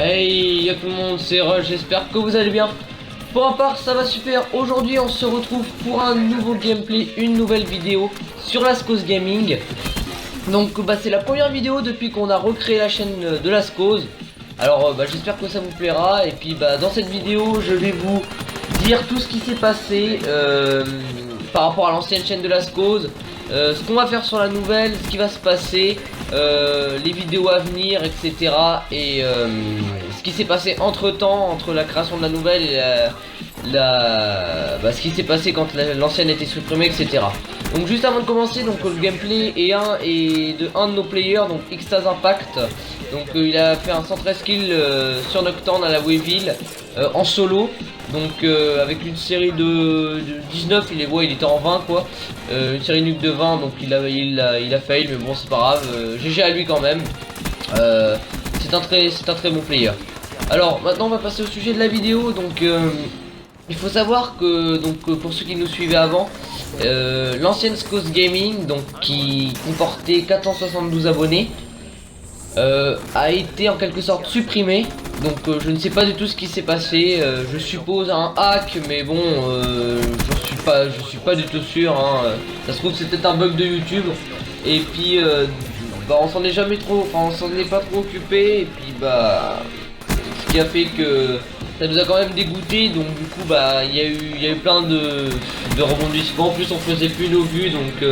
Hey, y'a tout le monde, c'est Rush, j'espère que vous allez bien. Pour ma part, ça va super. Aujourd'hui, on se retrouve pour un nouveau gameplay, une nouvelle vidéo sur Lascause Gaming. Donc, c'est la première vidéo depuis qu'on a recréé la chaîne de Lascause. Alors, j'espère que ça vous plaira. Et puis, dans cette vidéo, je vais vous dire tout ce qui s'est passé par rapport à l'ancienne chaîne de Lascause. Ce qu'on va faire sur la nouvelle, ce qui va se passer, les vidéos à venir, etc. Et ce qui s'est passé entre temps, entre la création de la nouvelle et ce qui s'est passé quand l'ancienne a été supprimée, etc. Donc juste avant de commencer, donc le gameplay est de un de nos players, donc Xtaz Impact. Donc il a fait un 113 kills sur Nocturne à la Wayville en solo. Donc avec une série de 19, il était en 20 quoi. Une série nuke de 20, donc il a fail, mais bon c'est pas grave. GG à lui quand même. C'est un très bon player. Alors maintenant on va passer au sujet de la vidéo. Donc il faut savoir que pour ceux qui nous suivaient avant, l'ancienne Lascause Gaming, donc qui comportait 472 abonnés, a été en quelque sorte supprimée. Donc je ne sais pas du tout ce qui s'est passé. Je suppose un hack, mais bon, je suis pas du tout sûr, hein. Ça se trouve c'était un bug de YouTube. Et puis on s'en est jamais trop, on s'en est pas trop occupé. Et puis ce qui a fait que ça nous a quand même dégoûté. Donc du coup il y a eu plein de rebondissements. En plus on faisait plus nos vues, donc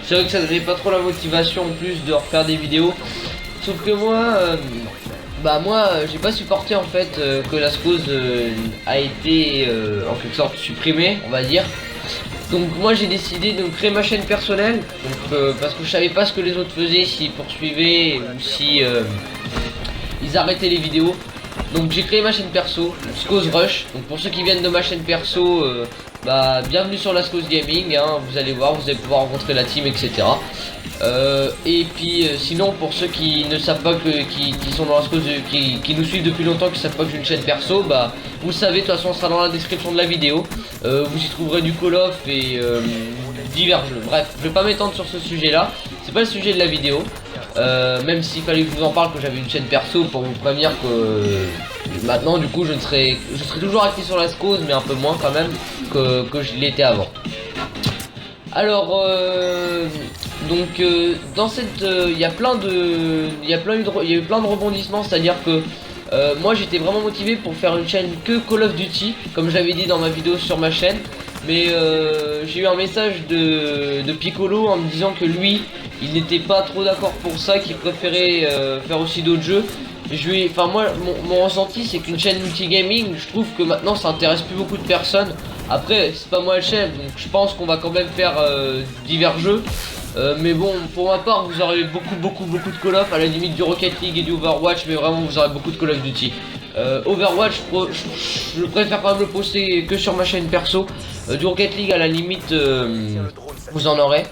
c'est vrai que ça donnait pas trop la motivation en plus de refaire des vidéos. Sauf que moi, j'ai pas supporté en fait que Lascause a été en quelque sorte supprimée, on va dire. Donc moi j'ai décidé de créer ma chaîne personnelle, donc, parce que je savais pas ce que les autres faisaient, s'ils poursuivaient ou si ils arrêtaient les vidéos. Donc j'ai créé ma chaîne perso, Lascause Rush. Donc pour ceux qui viennent de ma chaîne perso, bienvenue sur Lascause Gaming, hein. Vous allez voir, vous allez pouvoir rencontrer la team, etc. Et puis sinon pour ceux qui ne savent pas qui sont dans Lascause, qui nous suivent depuis longtemps, qui savent pas que j'ai une chaîne perso, vous le savez, de toute façon on sera dans la description de la vidéo. Vous y trouverez du Call of et divers jeux. Bref, je vais pas m'étendre sur ce sujet là, c'est pas le sujet de la vidéo. Même s'il fallait que je vous en parle, que j'avais une chaîne perso, pour vous prévenir que maintenant du coup je serai toujours actif sur Lascause, mais un peu moins quand même que je l'étais avant. Alors dans cette il y a eu plein de rebondissements, c'est à dire que moi j'étais vraiment motivé pour faire une chaîne que Call of Duty, comme j'avais dit dans ma vidéo sur ma chaîne. Mais j'ai eu un message de Piccolo en me disant que lui il n'était pas trop d'accord pour ça, qu'il préférait faire aussi d'autres jeux. Moi mon ressenti c'est qu'une chaîne multigaming, je trouve que maintenant ça intéresse plus beaucoup de personnes. Après c'est pas moi le chef, donc je pense qu'on va quand même faire divers jeux. Mais bon, pour ma part vous aurez beaucoup de Call of, à la limite du Rocket League et du Overwatch, mais vraiment vous aurez beaucoup de Call of Duty. Overwatch je préfère quand même le poster que sur ma chaîne perso. Du Rocket League à la limite vous en aurez.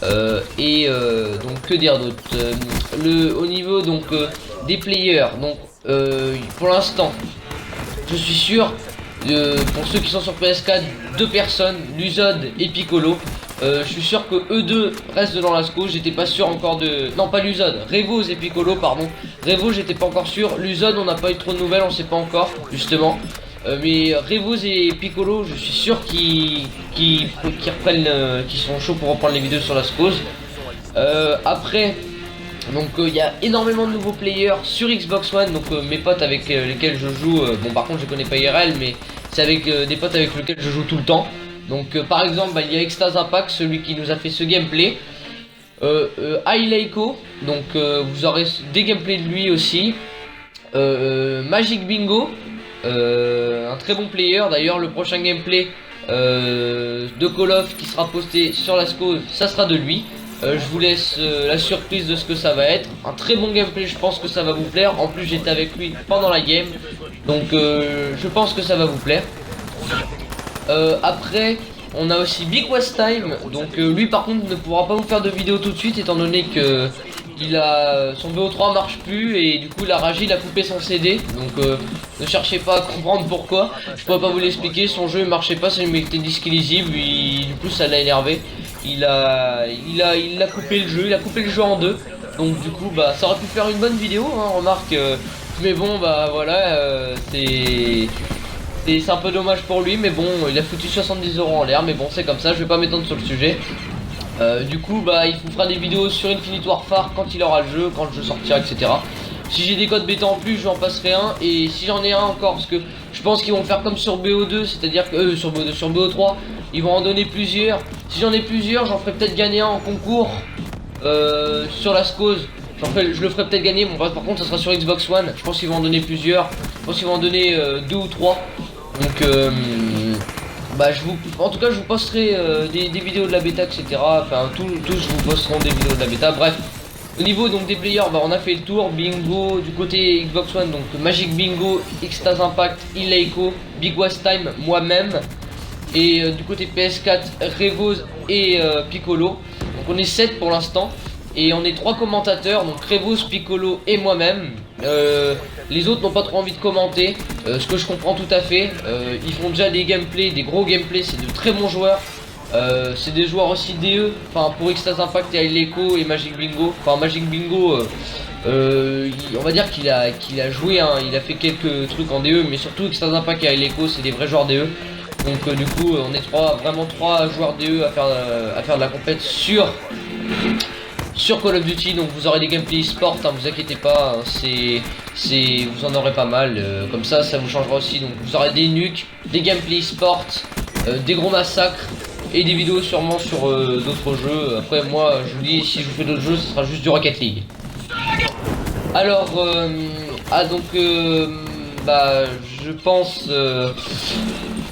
Donc que dire d'autre, au niveau donc des players, donc pour l'instant je suis sûr, pour ceux qui sont sur PS4, 2 personnes, Luzod et Piccolo. Je suis sûr que eux deux restent dans Lascause. J'étais pas sûr encore de... Non, pas Luzod, Revoz et Piccolo, pardon. Revoz j'étais pas encore sûr, Luzod on n'a pas eu trop de nouvelles, on sait pas encore justement. Mais Revoz et Piccolo, je suis sûr qu'ils reprennent, qu'ils sont chauds pour reprendre les vidéos sur Lascause. Après Donc il y a énormément de nouveaux players sur Xbox One. Donc mes potes avec lesquels je joue, bon par contre je connais pas IRL, mais c'est avec des potes avec lesquels je joue tout le temps. Donc par exemple il y a Extase Impact, celui qui nous a fait ce gameplay. Aileiko, donc vous aurez des gameplays de lui aussi. Magic Bingo, un très bon player. D'ailleurs le prochain gameplay de Call of qui sera posté sur la SCO, ça sera de lui. Je vous laisse la surprise de ce que ça va être. Un très bon gameplay, je pense que ça va vous plaire. En plus j'étais avec lui pendant la game, donc je pense que ça va vous plaire. Après on a aussi Big West Time, donc lui par contre ne pourra pas vous faire de vidéo tout de suite étant donné que son BO3 marche plus et du coup la Ragi il a coupé son CD. Donc ne cherchez pas à comprendre pourquoi, je pourrais pas vous l'expliquer. Son jeu marchait pas, ça lui mettait disque illisible, du coup ça l'a énervé. Il a coupé le jeu, il a coupé le jeu en deux. Donc du coup bah ça aurait pu faire une bonne vidéo hein, remarque, mais bon bah voilà, c'est un peu dommage pour lui, mais bon il a foutu 70 € en l'air, mais bon c'est comme ça, je vais pas m'étendre sur le sujet. Du coup bah il vous fera des vidéos sur Infinite Warfare quand il aura le jeu, quand le jeu sortira, etc. Si j'ai des codes bêta en plus, j'en passerai un, et si j'en ai un encore, parce que je pense qu'ils vont faire comme sur BO2, c'est-à-dire que sur BO3, ils vont en donner plusieurs. Si j'en ai plusieurs, j'en ferai peut-être gagner un en concours sur la SCOS. Je le ferai peut-être gagner. Bon par contre ça sera sur Xbox One. Je pense qu'ils vont en donner plusieurs. Je pense qu'ils vont en donner 2 ou 3. Donc bah en tout cas je vous posterai des vidéos de la bêta, etc. Enfin tous je vous posteront des vidéos de la bêta. Bref, au niveau donc des players, bah, on a fait le tour. Bingo du côté Xbox One, donc Magic Bingo, Extase Impact, Ileiko, Big West Time, moi-même. Et du côté PS4, Revoz et Piccolo. Donc on est 7 pour l'instant. Et on est 3 commentateurs, donc Revoz, Piccolo et moi-même. Les autres n'ont pas trop envie de commenter, ce que je comprends tout à fait. Ils font déjà des gameplays, des gros gameplays, c'est de très bons joueurs. C'est des joueurs aussi DE, enfin pour Extase Impact et Ileiko et Magic Bingo. Enfin Magic Bingo, on va dire qu'il a joué, hein, il a fait quelques trucs en DE, mais surtout Extase Impact et Ileiko c'est des vrais joueurs DE. Donc du coup on est vraiment 3 joueurs DE à faire de la compète sur Call of Duty. Donc vous aurez des gameplays e-sport, hein, vous inquiétez pas, hein, vous en aurez pas mal, comme ça vous changera aussi. Donc vous aurez des nukes, des gameplays e-sport, des gros massacres et des vidéos sûrement sur d'autres jeux. Après moi je vous dis, si je vous fais d'autres jeux ce sera juste du Rocket League. Alors donc bah je pense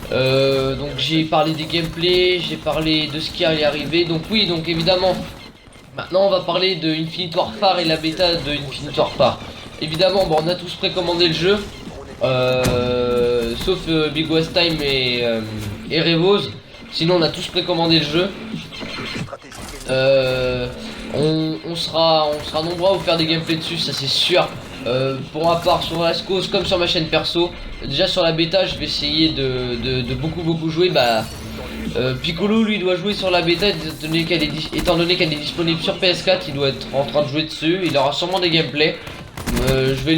donc j'ai parlé des gameplays, j'ai parlé de ce qui allait arriver. Donc oui, donc évidemment maintenant on va parler de Infinite Warfare et la bêta de Infinite Warfare. Évidemment bon, on a tous précommandé le jeu, sauf Big West Time et Revoz. Sinon on a tous précommandé le jeu. On sera nombreux à vous faire des gameplays dessus, ça c'est sûr. Pour ma part sur la SCOS comme sur ma chaîne perso. Déjà sur la bêta je vais essayer de beaucoup jouer. Bah Piccolo lui doit jouer sur la bêta étant donné qu'elle est disponible sur PS4. Il doit être en train de jouer dessus, il aura sûrement des gameplays. Je vais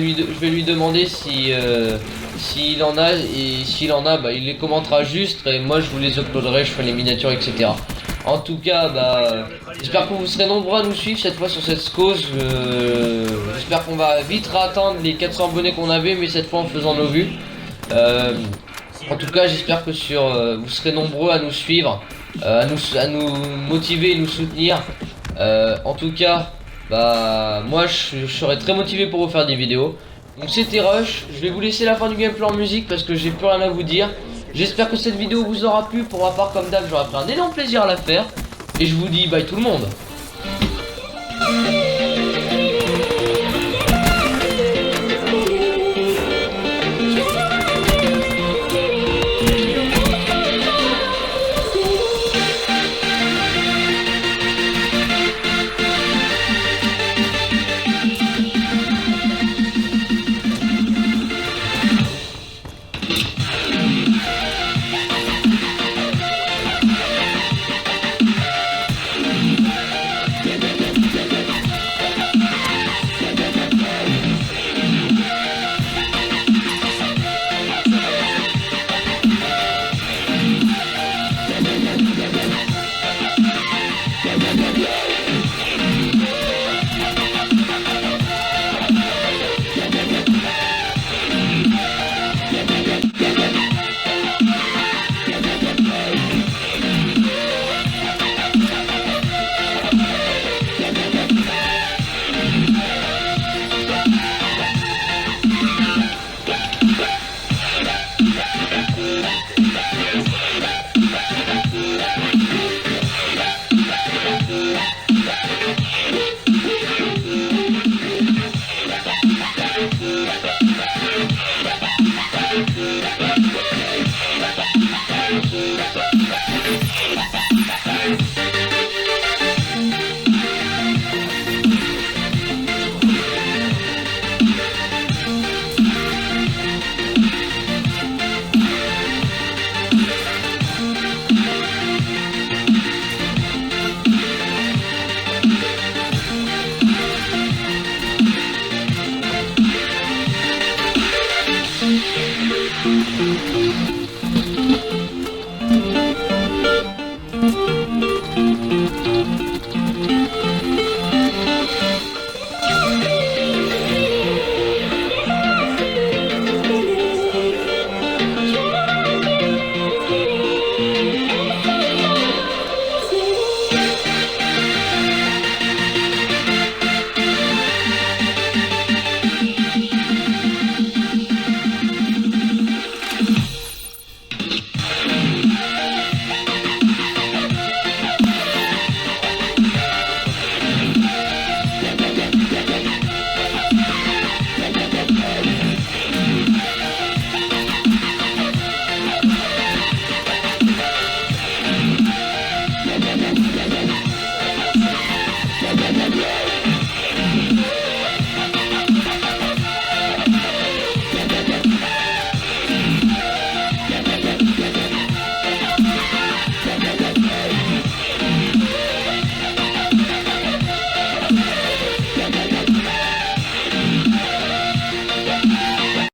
lui demander s'il en a, et s'il en a bah, il les commentera juste et moi je vous les uploaderai, je ferai les miniatures, etc. En tout cas bah j'espère que vous serez nombreux à nous suivre cette fois sur cette cause. J'espère qu'on va vite atteindre les 400 abonnés qu'on avait, mais cette fois en faisant nos vues. En tout cas j'espère que vous serez nombreux à nous suivre, à nous motiver et nous soutenir. En tout cas bah moi je serai très motivé pour vous faire des vidéos. Donc c'était Rush, je vais vous laisser la fin du gameplay en musique parce que j'ai plus rien à vous dire. J'espère que cette vidéo vous aura plu. Pour ma part comme d'hab j'aurai pris un énorme plaisir à la faire. Et je vous dis bye tout le monde.